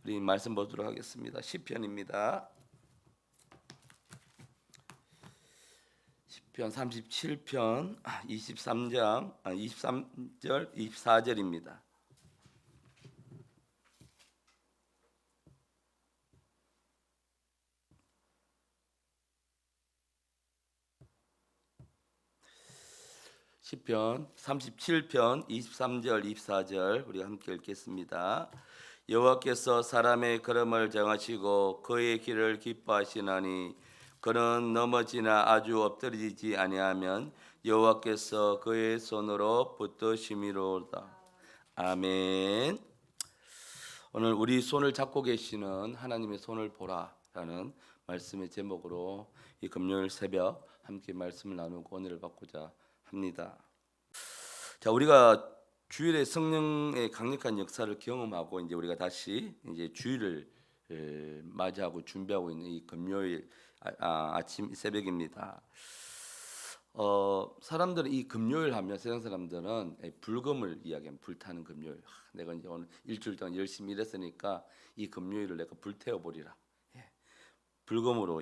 우리 말씀 보도록 하겠습니다. 시편입니다. 시편 37편 23절 24절입니다. 시편 37편 23절 24절 우리가 함께 읽겠습니다. 여호와께서 사람의 걸음을 정하시고 그의 길을 기뻐하시나니 그는 넘어지나 아주 엎드리지 아니하면 여호와께서 그의 손으로 붙드심이로다. 아멘. 오늘 우리 손을 잡고 계시는 하나님의 손을 보라라는 말씀의 제목으로 이 금요일 새벽 함께 말씀을 나누고 은혜를 받고자 합니다. 자, 우리가 주일에 성령의 강력한 역사를 경험하고 이제 우리가 다시 이제 주일을 맞이하고 준비하고 있는 이 금요일 아침 새벽입니다. 사람들은 이 금요일 하면 세상 사람들은 불금을 이야기하면 불타는 금요일. 내가 이제 오늘 일주일 동안 열심히 일했으니까 이 금요일을 내가 불태워 버리라. 불금으로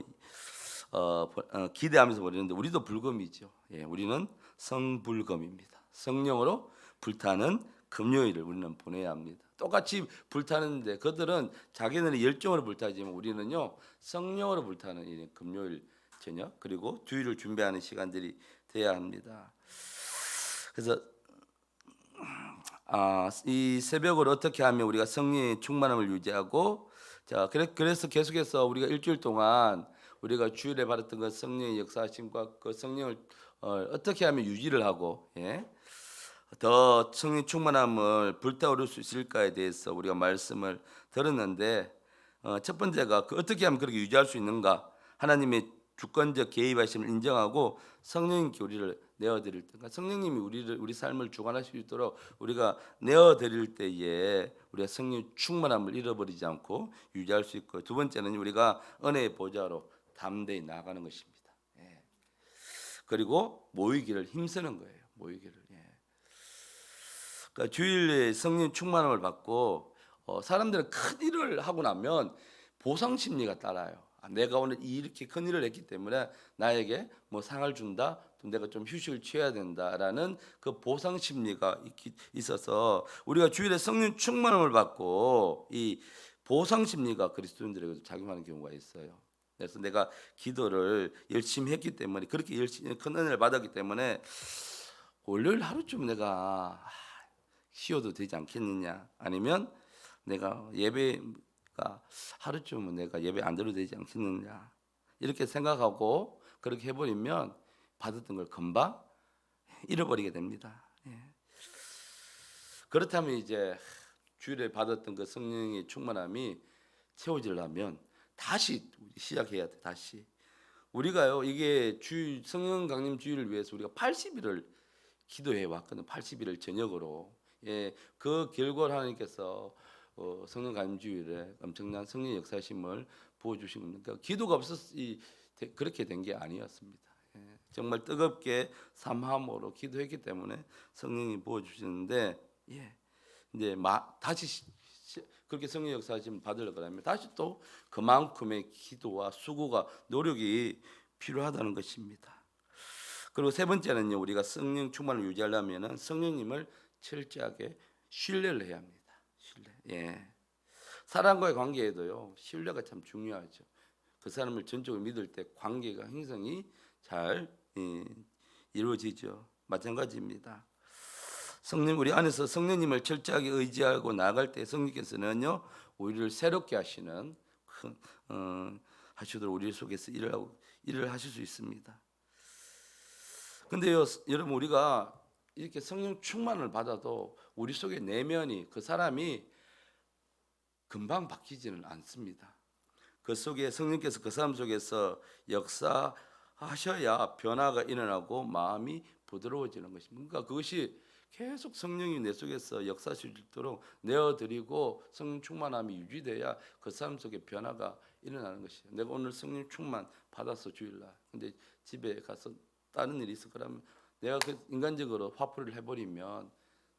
기대하면서 버리는데 우리도 불금이죠. 우리는 성불금입니다. 성령으로 불타는 금요일을 우리는 보내야 합니다. 똑같이 불타는데 그들은 자기네는 열정으로 불타지만 우리는요 성령으로 불타는 이 금요일 저녁 그리고 주일을 준비하는 시간들이 돼야 합니다. 그래서 이 새벽을 어떻게 하면 우리가 성령의 충만함을 유지하고 자 그래서 계속해서 우리가 일주일 동안 우리가 주일에 받았던 그 성령의 역사하심과 그 성령을 어떻게 하면 유지를 하고 더 성령 충만함을 불타오를 수 있을까에 대해서 우리가 말씀을 들었는데 첫 번째가 어떻게 하면 그렇게 유지할 수 있는가 하나님의 주권적 개입하심을 인정하고 성령님께 우리를 내어드릴 때 그러니까 성령님이 우리 삶을 주관하실 수 있도록 우리가 내어드릴 때에 우리가 성령 충만함을 잃어버리지 않고 유지할 수 있고 두 번째는 우리가 은혜의 보좌로 담대히 나아가는 것입니다. 그리고 모이기를 힘쓰는 거예요. 모이기를. 그러니까 주일에 성령 충만함을 받고 사람들은 큰 일을 하고 나면 보상 심리가 따라요. 내가 오늘 이렇게 큰 일을 했기 때문에 나에게 뭐 상을 준다, 또 내가 좀 휴식을 취해야 된다라는 그 보상 심리가 있어서 우리가 주일에 성령 충만함을 받고 이 보상 심리가 그리스도인들에게도 작용하는 경우가 있어요. 그래서 내가 기도를 열심히 했기 때문에 그렇게 열심히 큰 은혜를 받았기 때문에 월요일 하루쯤 내가 쉬어도 되지 않겠느냐 아니면 내가 예배가 하루쯤은 내가 예배 안 드려도 되지 않겠느냐 이렇게 생각하고 그렇게 해버리면 받았던 걸 금방 잃어버리게 됩니다. 그렇다면 이제 주일에 받았던 그 성령의 충만함이 채워지려면 다시 시작해야 돼. 다시 우리가요 이게 성령 강림 주일을 위해서 우리가 80일을 기도해 왔거든. 80일을 저녁으로 그 결과를 하나님께서 성령 강림 주일에 엄청난 성령 역사심을 부어주신 겁니다. 그러니까 기도가 없어서 그렇게 된 게 아니었습니다. 정말 뜨겁게 삼함으로 기도했기 때문에 성령이 부어주시는데 이제 다시 그렇게 성령 역사하심 받으려고 하면 다시 또 그만큼의 기도와 수고가 노력이 필요하다는 것입니다. 그리고 세 번째는요 우리가 성령 충만을 유지하려면은 성령님을 철저하게 신뢰를 해야 합니다. 신뢰. 사람과의 관계에도요 신뢰가 참 중요하죠. 그 사람을 전적으로 믿을 때 관계가 형성이 잘 이루어지죠. 마찬가지입니다. 성령 우리 안에서 성령님을 철저하게 의지하고 나아갈 때 성령께서는요 우리를 새롭게 하시는 하시도록 우리 속에서 일을 하실 수 있습니다. 근데요 여러분 우리가 이렇게 성령 충만을 받아도 우리 속의 내면이 그 사람이 금방 바뀌지는 않습니다. 그 속에 성령께서 그 사람 속에서 역사하셔야 변화가 일어나고 마음이 부드러워지는 것입니다. 그러니까 그것이 계속 성령이 내 속에서 역사하실 수 있도록 내어드리고 성령 충만함이 유지돼야 그 사람 속에 변화가 일어나는 것이에요. 내가 오늘 성령 충만 받았어 주일날. 근데 집에 가서 다른 일이 있어 그러면 내가 그 인간적으로 화풀이를 해버리면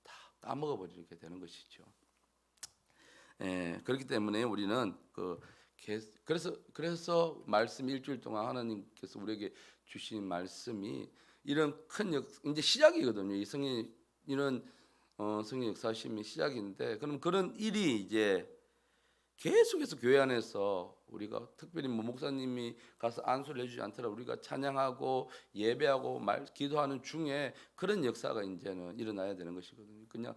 다 까먹어버리게 되는 것이죠. 그렇기 때문에 우리는 그래서 말씀 일주일 동안 하나님께서 우리에게 주신 말씀이 이런 큰 이제 시작이거든요. 이 성령 이런 성령 역사심이 시작인데, 그럼 그런 일이 이제 계속해서 교회 안에서 우리가 특별히 뭐 목사님이 가서 안수를 해주지 않더라도 우리가 찬양하고 예배하고 기도하는 중에 그런 역사가 이제는 일어나야 되는 것이거든요. 그냥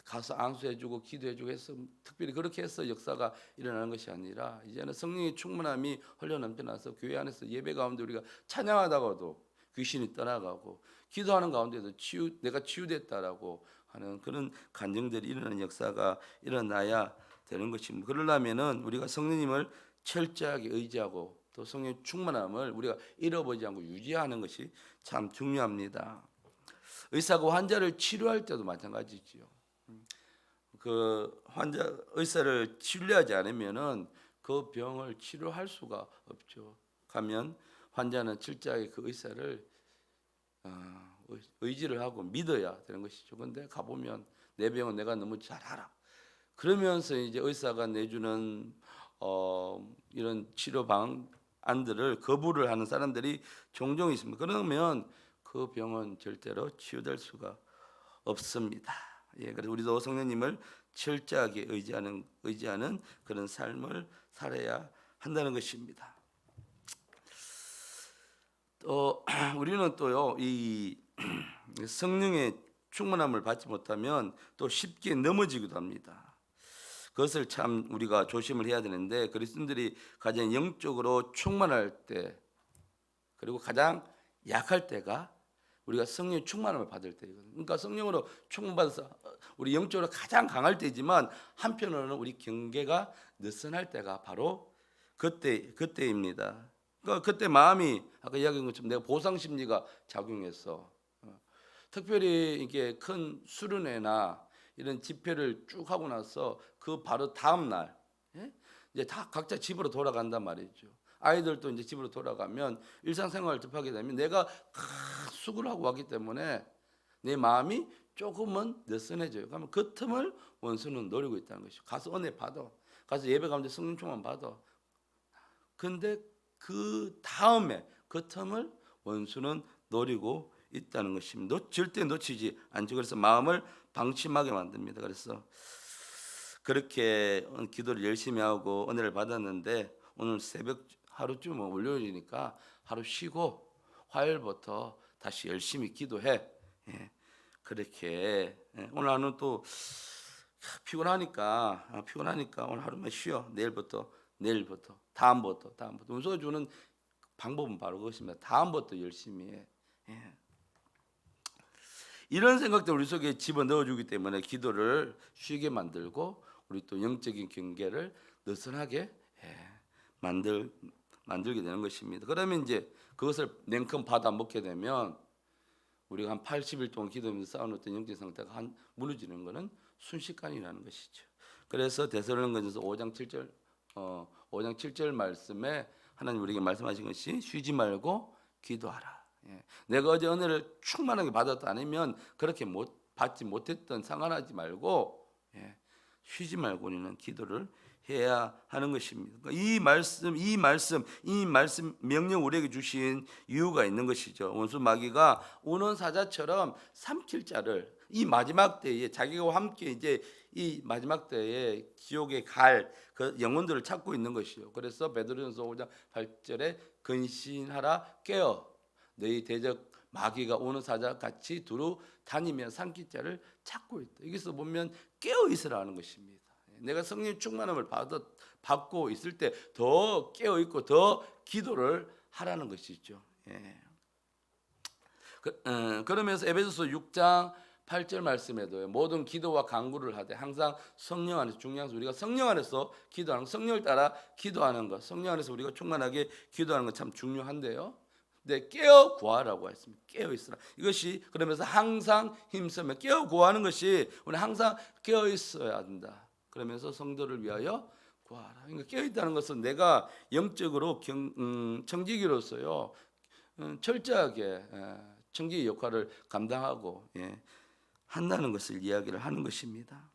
가서 안수해주고 기도해주고 해서 특별히 그렇게 해서 역사가 일어나는 것이 아니라, 이제는 성령의 충만함이 흘러 넘쳐나서 교회 안에서 예배 가운데 우리가 찬양하다가도 귀신이 떠나가고, 기도하는 가운데도 내가 치유됐다라고 하는 그런 간증들이 일어나는 역사가 일어나야 되는 것입니다. 그러려면은 우리가 성령님을 철저하게 의지하고 또 성령의 충만함을 우리가 잃어버리지 않고 유지하는 것이 참 중요합니다. 의사가 환자를 치료할 때도 마찬가지지요. 그 의사를 치료하지 않으면은 그 병을 치료할 수가 없죠. 가면 환자는 철저하게 그 의사를 의지를 하고 믿어야 되는 것이죠. 근데 가보면 내 병은 내가 너무 잘 알아. 그러면서 이제 의사가 내주는 이런 치료 방안들을 거부를 하는 사람들이 종종 있습니다. 그러면 그 병은 절대로 치유될 수가 없습니다. 그래서 우리도 성령님을 철저하게 의지하는 그런 삶을 살아야 한다는 것입니다. 또 우리는 또요, 이 성령의 충만함을 받지 못하면 또 쉽게 넘어지기도 합니다. 그것을 참 우리가 조심을 해야 되는데, 그리스도인들이 가장 영적으로 충만할 때 그리고 가장 약할 때가 우리가 성령의 충만함을 받을 때이거든요. 그러니까 성령으로 충만받아서 우리 영적으로 가장 강할 때이지만 한편으로는 우리 경계가 느슨할 때가 바로 그때입니다. 그러니까 그때 마음이 아까 이야기한 것처럼 내가 보상 심리가 작용해서 특별히 이게 큰 수련회나 이런 집회를 쭉 하고 나서 그 바로 다음 날 이제 다 각자 집으로 돌아간단 말이죠. 아이들도 이제 집으로 돌아가면 일상생활을 접하게 되면 내가 수고를 하고 왔기 때문에 내 마음이 조금은 느슨해져요. 그러면 그 틈을 원수는 노리고 있다는 것이죠. 가서 은혜 받아, 가서 예배 가운데 성령 충만 받아. 근데 그 다음에 그 틈을 원수는 노리고 있다는 것입니다. 절대 놓치지 않죠. 그래서 마음을 방심하게 만듭니다. 그래서 그렇게 기도를 열심히 하고 은혜를 받았는데, 오늘 새벽 하루쯤 월요일이니까 하루 쉬고 화요일부터 다시 열심히 기도해. 그렇게 오늘 하루는 또 피곤하니까 오늘 하루만 쉬어. 내일부터 다음부터 운수가 주는 방법은 바로 그것입니다. 다음부터 열심히 해. 이런 생각들 우리 속에 집어넣어주기 때문에 기도를 쉬게 만들고 우리 또 영적인 경계를 느슨하게 만들게 되는 것입니다. 그러면 이제 그것을 냉큼 받아 먹게 되면 우리가 한 80일 동안 기도하면서 쌓아놓던 영적 상태가 무너지는 것은 순식간이라는 것이죠. 그래서 데살로니가전서 5장 7절 말씀에 하나님 우리에게 말씀하신 것이 쉬지 말고 기도하라. 내가 어제 은혜를 충만하게 받았다 아니면 그렇게 받지 못했던 상관하지 말고 쉬지 말고 우리는 기도를 해야 하는 것입니다. 그러니까 이 말씀 명령 우리에게 주신 이유가 있는 것이죠. 원수 마귀가 우는 사자처럼 삼킬 자를 이 마지막 때에 자기와 함께 이제 이 마지막 때에 지옥에 갈 그 영혼들을 찾고 있는 것이요. 그래서 베드로전서 5장 8절에 근신하라 깨어 너희 대적 마귀가 오는 사자 같이 두루 다니며 삼킬 자를 찾고 있다. 여기서 보면 깨어 있으라는 것입니다. 내가 성령 충만함을 받고 있을 때 더 깨어 있고 더 기도를 하라는 것이죠. 그러면서 에베소서 6장 8절 말씀에도 모든 기도와 간구를 하되 항상 성령 안에서, 중요한 것은 우리가 성령 안에서 기도하는 것, 성령을 따라 기도하는 것, 성령 안에서 우리가 충만하게 기도하는 것 참 중요한데요. 네, 깨어 구하라고 했습니다. 깨어 있으라. 이것이 그러면서 항상 힘쓰며 깨어 구하는 것이 우리 항상 깨어 있어야 한다. 그러면서 성도를 위하여 구하라. 그러니까 깨어 있다는 것은 내가 영적으로 청지기로서요 철저하게 청지기 역할을 감당하고 한다는 것을 이야기를 하는 것입니다.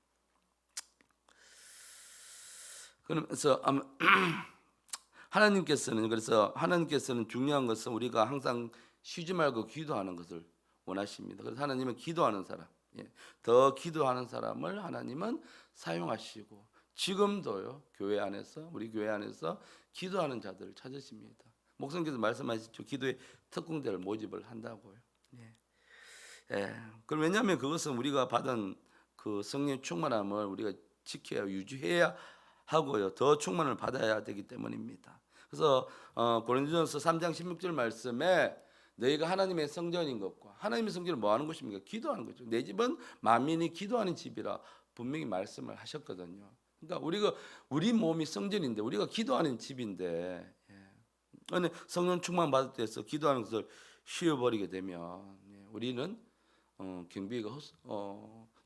그러면서 하나님께서는 중요한 것은 우리가 항상 쉬지 말고 기도하는 것을 원하십니다. 그래서 하나님은 기도하는 사람, 더 기도하는 사람을 하나님은 사용하시고 지금도요 우리 교회 안에서 기도하는 자들을 찾으십니다. 목사님께서 말씀하셨죠. 기도의 특공대를 모집을 한다고요. 그럼 왜냐하면 그것은 우리가 받은 그 성령 충만함을 우리가 지켜야 유지해야 하고요. 더 충만을 받아야 되기 때문입니다. 그래서 고린도전서 3장 16절 말씀에 너희가 하나님의 성전인 것과 하나님의 성전을 뭐 하는 것입니까? 기도하는 거죠. 내 집은 만민이 기도하는 집이라 분명히 말씀을 하셨거든요. 그러니까 우리 몸이 성전인데 우리가 기도하는 집인데 성령 충만 받을 때에서 기도하는 것을 쉬어버리게 되면 우리는 경비가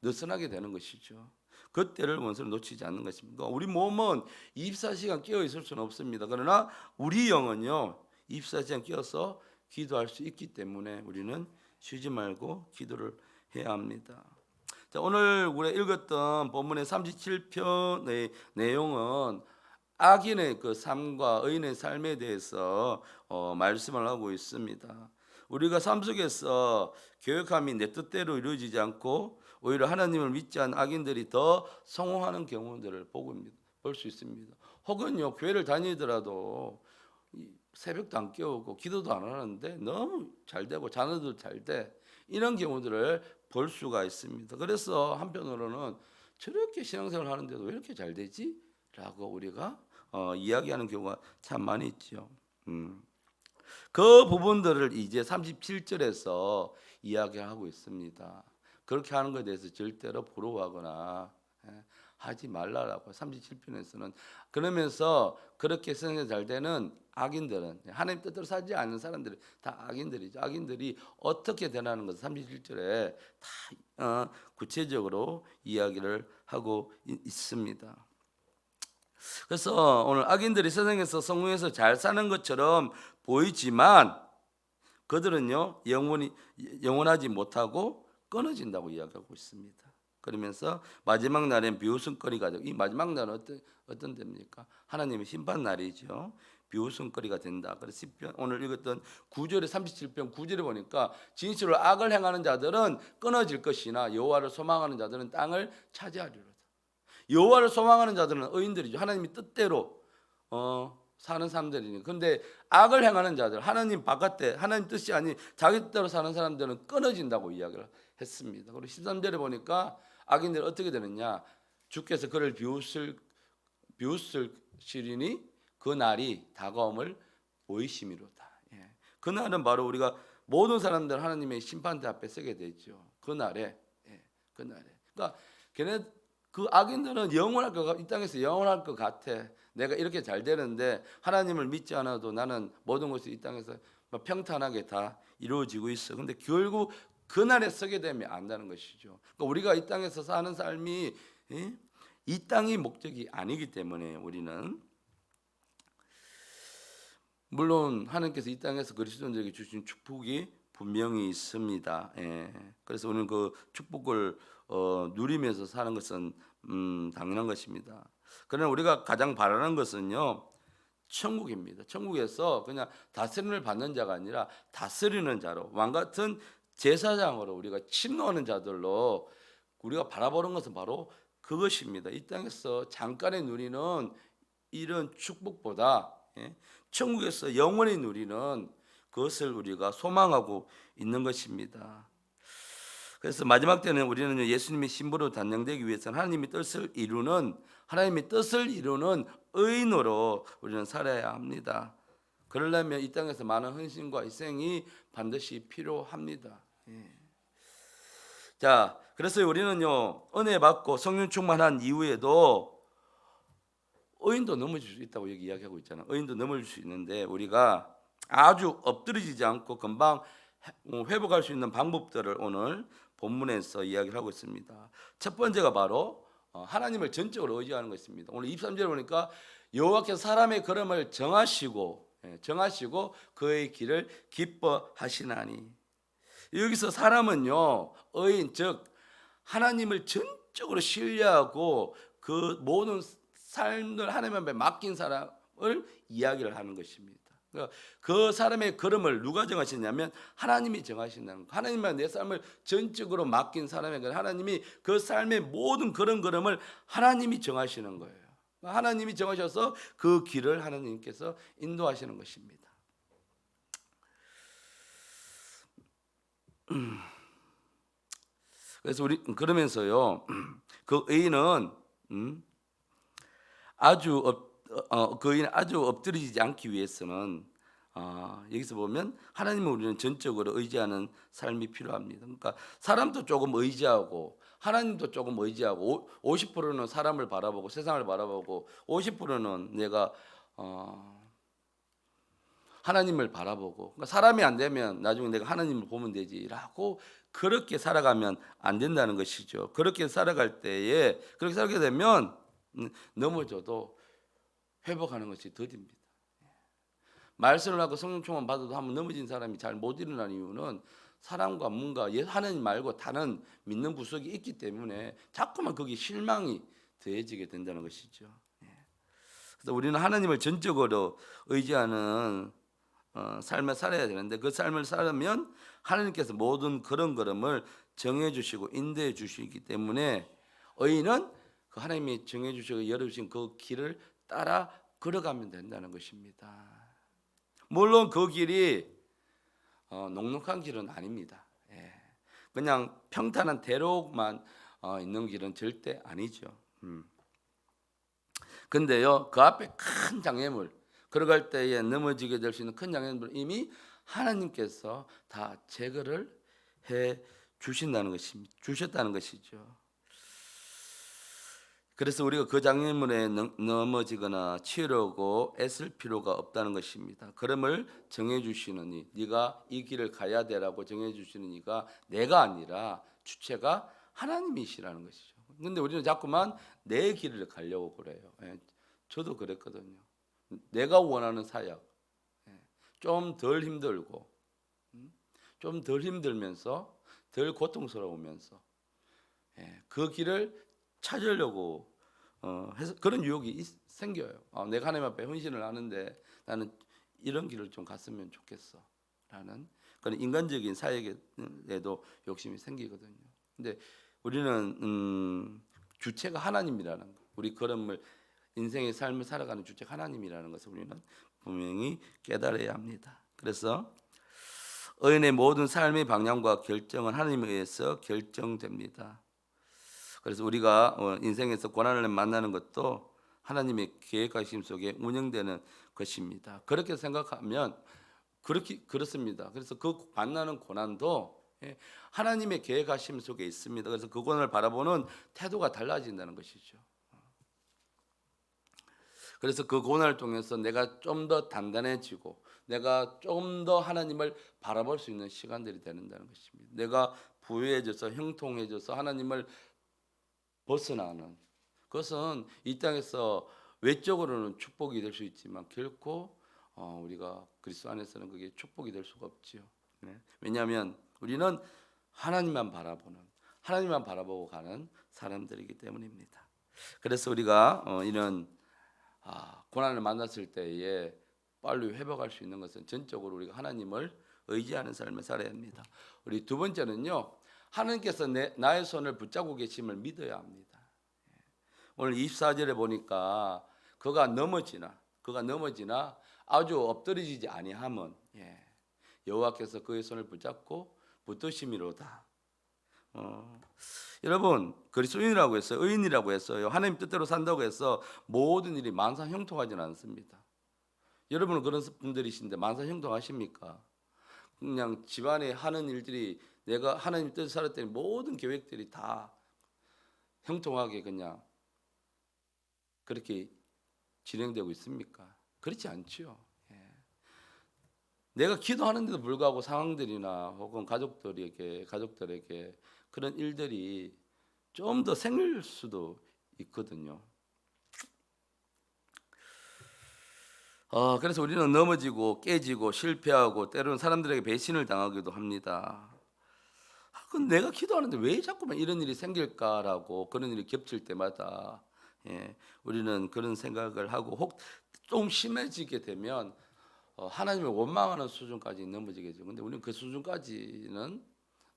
느슨하게 되는 것이죠. 그때를 원수는 놓치지 않는 것입니다. 우리 몸은 24시간 깨어 있을 수는 없습니다. 그러나 우리 영은요 24시간 깨어서 기도할 수 있기 때문에 우리는 쉬지 말고 기도를 해야 합니다. 자, 오늘 우리가 읽었던 본문의 37편의 내용은 악인의 그 삶과 의인의 삶에 대해서 말씀을 하고 있습니다. 우리가 삶 속에서 교역함이 내 뜻대로 이루어지지 않고 오히려 하나님을 믿지 않은 악인들이 더 성공하는 경우들을 볼 수 있습니다. 혹은요 교회를 다니더라도 새벽도 안 깨우고 기도도 안 하는데 너무 잘 되고 자녀도 잘 돼, 이런 경우들을 볼 수가 있습니다. 그래서 한편으로는 저렇게 신앙생활 하는데도 왜 이렇게 잘 되지? 라고 우리가 이야기하는 경우가 참 많이 있죠. 그 부분들을 이제 37절에서 이야기하고 있습니다. 그렇게 하는 것에 대해서 절대로 부러워하거나 하지 말라라고 37편에서는. 그러면서 그렇게 성령 잘 되는 악인들은, 하나님 뜻대로 살지 않는 사람들은 다 악인들이죠. 악인들이 어떻게 되나는 것을 37절에 다 구체적으로 이야기를 하고 있습니다. 그래서 오늘 악인들이 세상에서 성공해서 잘 사는 것처럼 보이지만 그들은요 영원하지 못하고 끊어진다고 이야기하고 있습니다. 그러면서 마지막 날엔 비웃음거리가 되고, 이 마지막 날은 어떤 때입니까? 하나님의 심판 날이죠. 비웃음거리가 된다. 그래서 오늘 읽었던 9절에 37편 9절에 보니까 진실로 악을 행하는 자들은 끊어질 것이나 여호와를 소망하는 자들은 땅을 차지하리로다. 여호와를 소망하는 자들은 의인들이죠. 하나님의 뜻대로 사는 사람들이니. 근데 악을 행하는 자들, 하나님 바깥에 하나님 뜻이 아닌 자기 뜻대로 사는 사람들은 끊어진다고 이야기를 했습니다. 그리고 13절에 보니까 악인들이 어떻게 되느냐? 주께서 그를 비웃으시리니 그 날이 다가옴을 보이심이로다. 그 날은 바로 우리가 모든 사람들 하나님의 심판대 앞에 서게 되죠. 그 날에. 그러니까 그 악인들은 영원할 것 같아. 이 땅에서 영원할 것 같아. 내가 이렇게 잘 되는데 하나님을 믿지 않아도 나는 모든 것이 이 땅에서 평탄하게 다 이루어지고 있어. 근데 결국 그날에 서게 되면 안다는 것이죠. 그러니까 우리가 이 땅에서 사는 삶이 이 땅이 목적이 아니기 때문에 우리는, 물론 하나님께서 이 땅에서 그리스도인들에게 주신 축복이 분명히 있습니다. 그래서 우리는 그 축복을 누리면서 사는 것은 당연한 것입니다. 그러나 우리가 가장 바라는 것은요 천국입니다. 천국에서 그냥 다스림을 받는 자가 아니라 다스리는 자로, 왕 같은 제사장으로 우리가 침노하는 자들로 우리가 바라보는 것은 바로 그것입니다. 이 땅에서 잠깐의 누리는 이런 축복보다 천국에서 영원히 누리는 그것을 우리가 소망하고 있는 것입니다. 그래서 마지막 때는 우리는 예수님의 신부로 단장되기 위해서는 하나님의 뜻을 이루는 의인으로 우리는 살아야 합니다. 그러려면 이 땅에서 많은 헌신과 희생이 반드시 필요합니다. 자, 그래서 우리는요 은혜 받고 성령 충만한 이후에도 의인도 넘어질 수 있다고 여기 이야기하고 있잖아요. 의인도 넘어질 수 있는데 우리가 아주 엎드러지지 않고 금방 회복할 수 있는 방법들을 오늘 본문에서 이야기를 하고 있습니다. 첫 번째가 바로 하나님을 전적으로 의지하는 것입니다. 오늘 23절에 보니까 여호와께서 사람의 걸음을 정하시고 그의 길을 기뻐하시나니. 여기서 사람은요 의인, 즉 하나님을 전적으로 신뢰하고 그 모든 삶을 하나님 앞에 맡긴 사람을 이야기를 하는 것입니다. 그러니까 그 사람의 걸음을 누가 정하시냐면 하나님이 정하신다는 거. 하나님만 내 삶을 전적으로 맡긴 사람에게 하나님이 그 삶의 모든 걸음을 하나님이 정하시는 거예요. 하나님이 정하셔서 그 길을 하나님께서 인도하시는 것입니다. 그래서 우리 그러면서요, 그 의인은 그 의인은 아주 엎드리지 않기 위해서는 여기서 보면 하나님을 우리는 전적으로 의지하는 삶이 필요합니다. 그러니까 사람도 조금 의지하고 하나님도 조금 의지하고 50%는 사람을 바라보고 세상을 바라보고 50%는 내가 하나님을 바라보고, 그러니까 사람이 안 되면 나중에 내가 하나님을 보면 되지라고 그렇게 살아가면 안 된다는 것이죠. 그렇게 살아갈 때에 그렇게 살게 되면 넘어져도 회복하는 것이 더딥니다. 말씀을 하고 성령 충만 받아도 한번 넘어진 사람이 잘 못 일어나는 이유는 사람과 뭔가 하나님 말고 다른 믿는 구석이 있기 때문에 자꾸만 거기 실망이 더해지게 된다는 것이죠. 그래서 우리는 하나님을 전적으로 의지하는 삶을 살아야 되는데 그 삶을 살면 하나님께서 모든 그런 걸음을 정해 주시고 인도해 주시기 때문에 의인은 그 하나님이 정해 주시고 열어 주신 그 길을 따라 걸어가면 된다는 것입니다. 물론 그 길이 녹록한 길은 아닙니다. 그냥 평탄한 대로만 있는 길은 절대 아니죠. 근데요, 그 앞에 큰 장애물, 걸어갈 때에 넘어지게 될 수 있는 큰 장애물을 이미 하나님께서 다 제거를 해 주신다는 것입니다. 주셨다는 것이죠. 그래서 우리가 그 장애물에 넘어지거나 치려고 애쓸 필요가 없다는 것입니다. 걸음을 정해 주시는 네가 이 길을 가야 되라고 정해 주시는 이가 내가 아니라 주체가 하나님이시라는 것이죠. 근데 우리는 자꾸만 내 길을 가려고 그래요. 저도 그랬거든요. 내가 원하는 사역, 좀 덜 힘들고, 좀 덜 힘들면서, 덜 고통스러우면서 그 길을 찾으려고 해서 그런 유혹이 생겨요. 내가 하나님 앞에 헌신을 하는데 나는 이런 길을 좀 갔으면 좋겠어라는 그런 인간적인 사역에도 욕심이 생기거든요. 근데 우리는 주체가 하나님이라는 거, 우리 걸음을 인생의 삶을 살아가는 주체가 하나님이라는 것을 우리는 분명히 깨달아야 합니다. 그래서 의인의 모든 삶의 방향과 결정은 하나님에 의해서 결정됩니다. 그래서 우리가 인생에서 고난을 만나는 것도 하나님의 계획하심 속에 운영되는 것입니다. 그렇게 생각하면 그렇습니다. 그래서 그 만나는 고난도 하나님의 계획하심 속에 있습니다. 그래서 그 고난을 바라보는 태도가 달라진다는 것이죠. 그래서 그 고난을 통해서 내가 좀 더 단단해지고 내가 좀 더 하나님을 바라볼 수 있는 시간들이 되는다는 것입니다. 내가 부유해져서 형통해져서 하나님을 벗어나는 그것은 이 땅에서 외적으로는 축복이 될 수 있지만 결코 우리가 그리스도 안에서는 그게 축복이 될 수가 없지요. 왜냐하면 우리는 하나님만 바라보고 가는 사람들이기 때문입니다. 그래서 우리가 이런 고난을 만났을 때에 빨리 회복할 수 있는 것은 전적으로 우리가 하나님을 의지하는 삶을 살아야 합니다. 우리 두 번째는요, 하나님께서 나의 손을 붙잡고 계심을 믿어야 합니다. 오늘 24절에 보니까 그가 넘어지나 아주 엎드러지지 아니함은 여호와께서 그의 손을 붙잡고 붙드심이로다. 여러분 그리스도인이라고 했어요. 의인이라고 했어요. 하나님 뜻대로 산다고 해서 모든 일이 만사형통하지는 않습니다. 여러분은 그런 분들이신데 만사형통하십니까? 그냥 집안에 하는 일들이 내가 하나님 뜻을 살았더니 모든 계획들이 다 형통하게 그냥 그렇게 진행되고 있습니까? 그렇지 않죠. 내가 기도하는데도 불구하고 상황들이나 혹은 가족들에게 그런 일들이 좀 더 생길 수도 있거든요. 그래서 우리는 넘어지고 깨지고 실패하고 때로는 사람들에게 배신을 당하기도 합니다. 그럼 내가 기도하는데 왜 자꾸만 이런 일이 생길까라고 그런 일이 겹칠 때마다 예, 우리는 그런 생각을 하고 혹 좀 심해지게 되면 하나님을 원망하는 수준까지 넘어지겠죠. 근데 우리는 그 수준까지는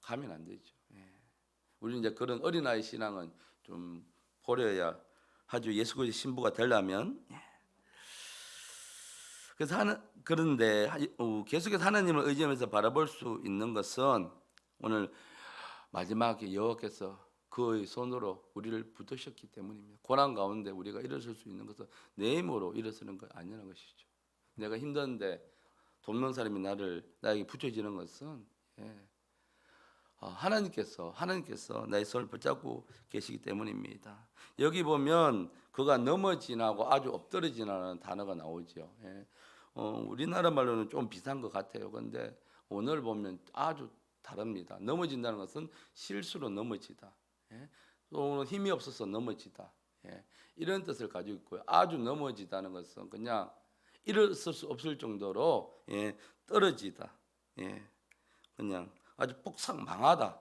가면 안 되죠. 예. 우리는 이제 그런 어린아이 신앙은 좀 버려야 하죠. 예수 그리스도의 신부가 되려면. 그래서 그런데 계속해서 하나님을 의지하면서 바라볼 수 있는 것은 오늘 마지막에 여호와께서 그의 손으로 우리를 붙드셨기 때문입니다. 고난 가운데 우리가 일어설 수 있는 것은 내 힘으로 일어서는 것 아니라는 것이죠. 내가 힘든데 돕는 사람이 나에게 붙여지는 것은 하나님께서 나의 손을 붙잡고 계시기 때문입니다. 여기 보면 그가 넘어지나고 아주 엎드러지나는 단어가 나오죠. 우리나라 말로는 좀 비슷한 것 같아요. 그런데 오늘 보면 아주 다릅니다. 넘어진다는 것은 실수로 넘어지다. 또 힘이 없어서 넘어지다. 이런 뜻을 가지고 있고요. 아주 넘어지다는 것은 그냥 일어설 수 없을 정도로 떨어지다. 그냥 아주 폭삭 망하다.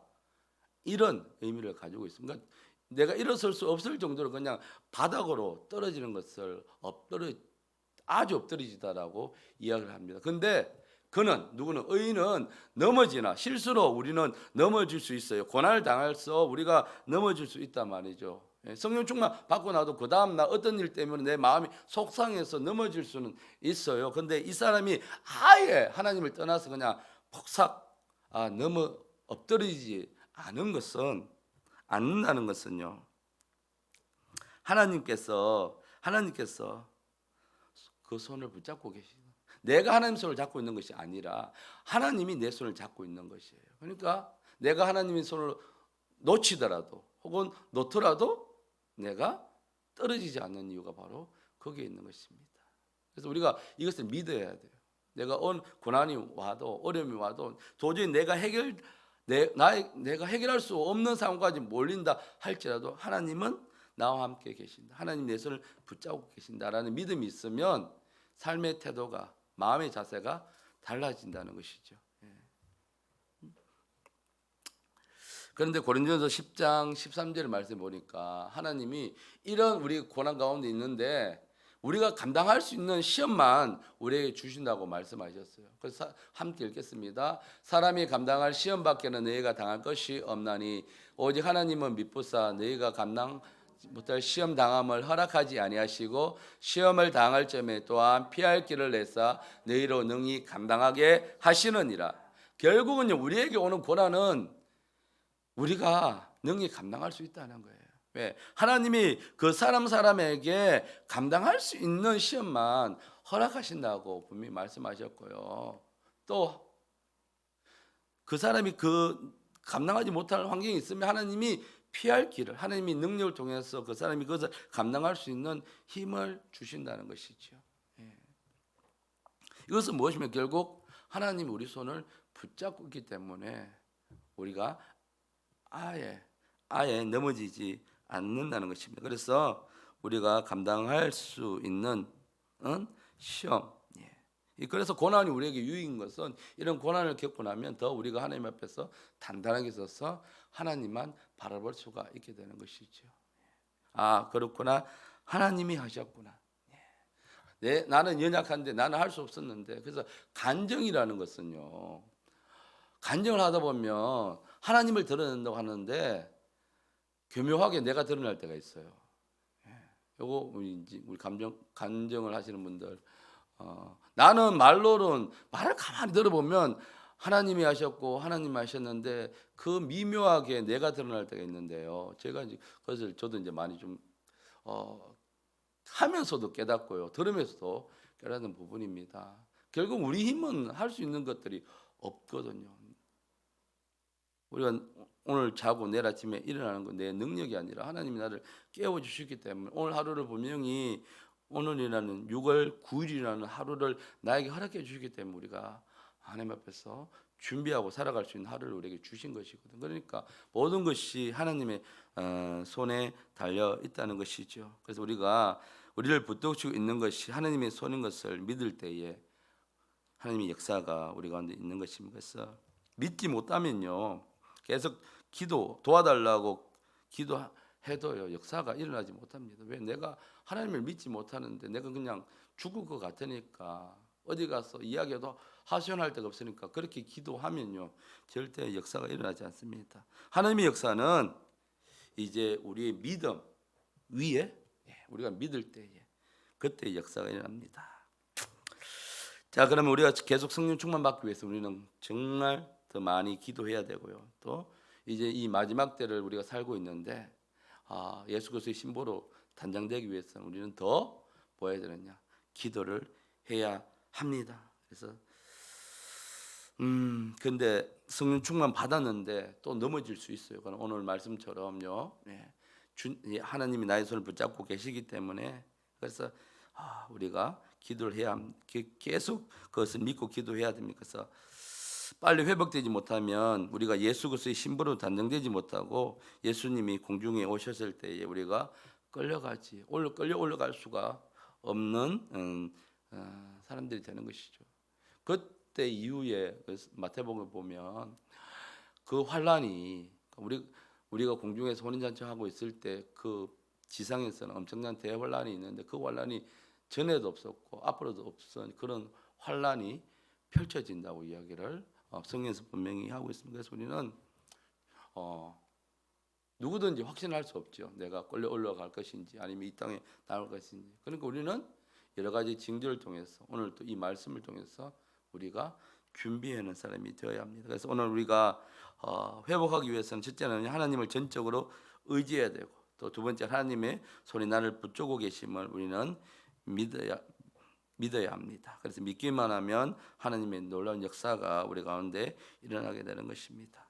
이런 의미를 가지고 있습니다. 그러니까 내가 일어설 수 없을 정도로 그냥 바닥으로 떨어지는 것을 아주 엎드러지다라고 이야기를 합니다. 근데 누구는 의인은 넘어지나 실수로 우리는 넘어질 수 있어요. 고난을 당해서 우리가 넘어질 수 있단 말이죠. 성령 충만 받고 나도 그 다음 날 어떤 일 때문에 내 마음이 속상해서 넘어질 수는 있어요. 근데 이 사람이 아예 하나님을 떠나서 그냥 폭삭 넘어 엎드리지 않는다는 것은요. 하나님께서 그 손을 붙잡고 계시다. 내가 하나님 손을 잡고 있는 것이 아니라 하나님이 내 손을 잡고 있는 것이에요. 그러니까 내가 하나님의 손을 놓치더라도 혹은 놓더라도 내가 떨어지지 않는 이유가 바로 거기에 있는 것입니다. 그래서 우리가 이것을 믿어야 돼요. 내가 고난이 와도 어려움이 와도 도저히 내가 해결할 수 없는 상황까지 몰린다 할지라도 하나님은 나와 함께 계신다. 하나님 내 손을 붙잡고 계신다라는 믿음이 있으면 삶의 태도가 마음의 자세가 달라진다는 것이죠. 그런데 고린도전서 10장 13절 말씀 보니까 하나님이 이런 우리 고난 가운데 있는데 우리가 감당할 수 있는 시험만 우리에게 주신다고 말씀하셨어요. 그래서 함께 읽겠습니다. 사람이 감당할 시험 밖에는 너희가 당할 것이 없나니 오직 하나님은 미쁘사 너희가 감당 못할 시험 당함을 허락하지 아니하시고 시험을 당할 점에 또한 피할 길을 내사 너희로 능히 감당하게 하시느니라. 결국은 우리에게 오는 고난은 우리가 능히 감당할 수 있다는 거예요. 왜? 하나님이 그 사람에게 감당할 수 있는 시험만 허락하신다고 분명히 말씀하셨고요. 또 그 사람이 감당하지 못할 환경이 있으면 하나님이 피할 길을 하나님이 능력을 통해서 그 사람이 그것을 감당할 수 있는 힘을 주신다는 것이죠. 이것은 무엇이면 결국 하나님이 우리 손을 붙잡고 있기 때문에 우리가 아예 넘어지지 않는다는 것입니다. 그래서 우리가 감당할 수 있는 시험. 그래서 고난이 우리에게 유익인 것은 이런 고난을 겪고 나면 더 우리가 하나님 앞에서 단단하게 서서 하나님만 바라볼 수가 있게 되는 것이죠. 그렇구나. 하나님이 하셨구나. 나는 연약한데 나는 할 수 없었는데 그래서 간증이라는 것은요. 간증을 하다 보면 하나님을 드러낸다고 하는데 교묘하게 내가 드러날 때가 있어요. 요거 우리 간증을 하시는 분들 나는 말로는 말을 가만히 들어보면 하나님이 하셨고 하나님이 하셨는데 그 미묘하게 내가 드러날 때가 있는데요. 제가 이제 그것을 저도 이제 많이 좀 하면서도 깨닫고요. 들으면서도 깨닫는 부분입니다. 결국 우리 힘은 할 수 있는 것들이 없거든요. 우리가 오늘 자고 내일 아침에 일어나는 건 내 능력이 아니라 하나님이 나를 깨워주시기 때문에 오늘 하루를 분명히 오늘이라는 6월 9일이라는 하루를 나에게 허락해 주시기 때문에 우리가 하나님 앞에서 준비하고 살아갈 수 있는 하루를 우리에게 주신 것이거든요. 그러니까 모든 것이 하나님의 손에 달려 있다는 것이죠. 그래서 우리가 우리를 붙들고 있는 것이 하나님의 손인 것을 믿을 때에 하나님의 역사가 우리 가운데 있는 것입니다. 그래서 믿지 못하면요 계속 도와달라고 기도해 해도요 역사가 일어나지 못합니다. 왜? 내가 하나님을 믿지 못하는데 내가 그냥 죽을 것 같으니까 어디 가서 이야기해도 하소연할 데가 없으니까 그렇게 기도하면요 절대 역사가 일어나지 않습니다. 하나님의 역사는 이제 우리의 믿음 위에 우리가 믿을 때에 그때 역사가 일어납니다. 자, 그러면 우리가 계속 성령 충만 받기 위해서 우리는 정말 더 많이 기도해야 되고요. 또 이제 이 마지막 때를 우리가 살고 있는데 예수 그리스도의 신보로 단장되기 위해서는 우리는 더 뭐 해야 되느냐? 기도를 해야 합니다. 그래서 근데 성령 충만 받았는데 또 넘어질 수 있어요. 그럼 오늘 말씀처럼요. 하나님이 나의 손을 붙잡고 계시기 때문에 그래서 우리가 기도를 해야 계속 그것을 믿고 기도해야 됩니다. 그래서 빨리 회복되지 못하면 우리가 예수 그리스도의 신부로 단정되지 못하고 예수님이 공중에 오셨을 때에 우리가 끌려가지 끌려 올라갈 수가 없는 사람들이 되는 것이죠. 그때 이후에 마태복음을 보면 그 환란이 우리가 공중에서 혼인잔치 하고 있을 때 그 지상에서는 엄청난 대환란이 있는데 그 환란이 전에도 없었고 앞으로도 없던 그런 환란이 펼쳐진다고 이야기를 성경에서 분명히 하고 있습니다. 그래서 우리는 누구든지 확신할 수 없죠. 내가 끌려 올라갈 것인지 아니면 이 땅에 나올 것인지. 그러니까 우리는 여러 가지 징조를 통해서 오늘 또 이 말씀을 통해서 우리가 준비하는 사람이 되어야 합니다. 그래서 오늘 우리가 회복하기 위해서는 첫째는 하나님을 전적으로 의지해야 되고 또 두 번째 하나님의 손이 나를 붙잡고 계심을 우리는 믿어야 합니다. 그래서 믿기만 하면 하나님의 놀라운 역사가 우리 가운데 일어나게 되는 것입니다.